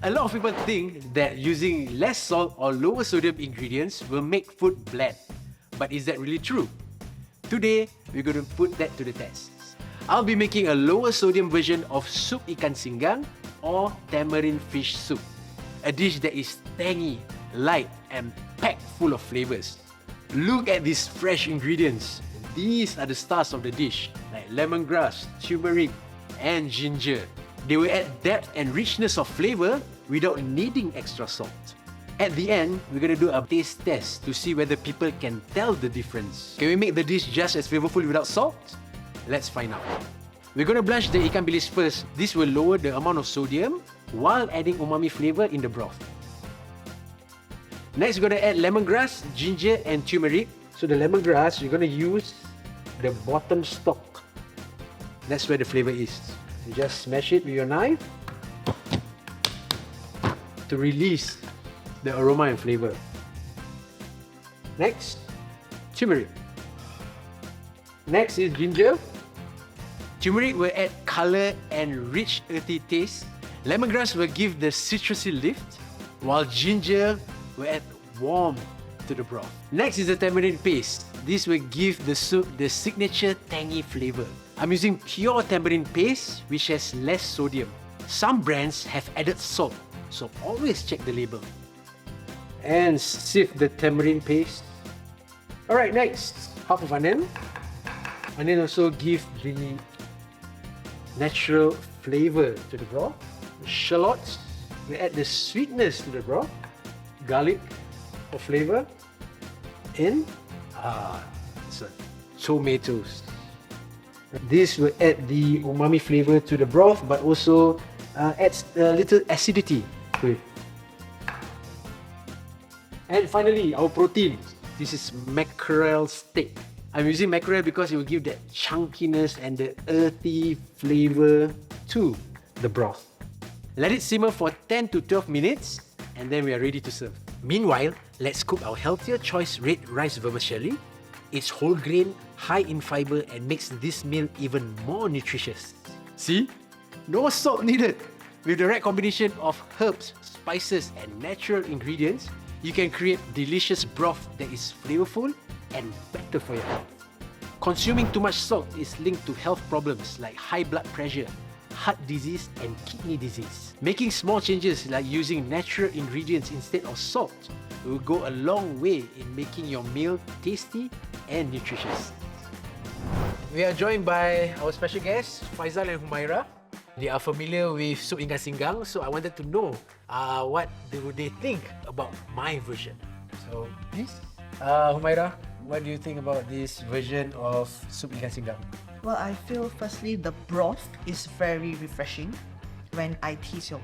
A lot of people think that using less salt or lower sodium ingredients will make food bland. But is that really true? Today, we're going to put that to the test. I'll be making a lower sodium version of Sup Ikan Singgang or Tamarind Fish Soup. A dish that is tangy, light and packed full of flavours. Look at these fresh ingredients. These are the stars of the dish, like lemongrass, turmeric and ginger. They will add depth and richness of flavour without needing extra salt. At the end, we're going to do a taste test to see whether people can tell the difference. Can we make the dish just as flavourful without salt? Let's find out. We're going to blanch the ikan bilis first. This will lower the amount of sodium while adding umami flavour in the broth. Next, we're going to add lemongrass, ginger and turmeric. So the lemongrass, you're going to use the bottom stalk. That's where the flavour is. You just smash it with your knife to release the aroma and flavour. Next, turmeric. Next is ginger. Turmeric will add colour and rich earthy taste. Lemongrass will give the citrusy lift, while ginger will add warmth to the broth. Next is the tamarind paste. This will give the soup the signature tangy flavour. I'm using pure tamarind paste which has less sodium. Some brands have added salt, so always check the label. And sift the tamarind paste. Alright, next, half of onion. Onion also gives the natural flavour to the broth. Shallots will add the sweetness to the broth. Garlic for flavour. And tomatoes. This will add the umami flavour to the broth, but also adds a little acidity to it. And finally, our protein. This is mackerel steak. I'm using mackerel because it will give that chunkiness and the earthy flavour to the broth. Let it simmer for 10 to 12 minutes and then we are ready to serve. Meanwhile, let's cook our healthier choice red rice vermicelli. It's whole grain, high in fibre and makes this meal even more nutritious. See? No salt needed! With the right combination of herbs, spices and natural ingredients, you can create delicious broth that is flavourful and better for your health. Consuming too much salt is linked to health problems like high blood pressure, heart disease and kidney disease. Making small changes like using natural ingredients instead of salt will go a long way in making your meal tasty and nutritious. We are joined by our special guests, Faizal and Humaira. They are familiar with Sup Ikan Singgang, so I wanted to know what they think about my version. So, please, Humaira, what do you think about this version of Sup Ikan Singgang? Well, I feel firstly the broth is very refreshing. When I taste your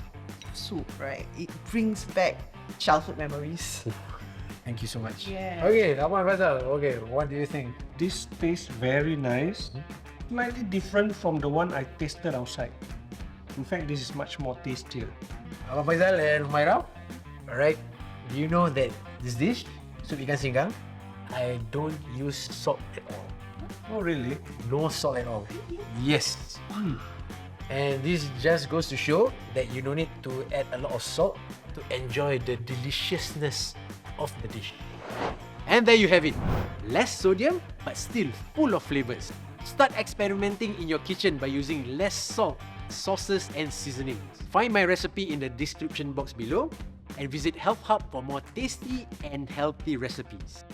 soup, right, it brings back childhood memories. Thank you so much. Yeah. Okay, Rahman Faizal, okay, what do you think? This tastes very nice. Slightly different from the one I tasted outside. In fact, this is much more tastier. Abang Faizal and Humaira, alright, do you know that this dish, Sup Ikan Singgang, I don't use salt at all. Oh, really? No salt at all. Yes. And this just goes to show that you don't need to add a lot of salt to enjoy the deliciousness of the dish. And there you have it. Less sodium, but still full of flavours. Start experimenting in your kitchen by using less salt, sauces and seasonings. Find my recipe in the description box below and visit Health Hub for more tasty and healthy recipes.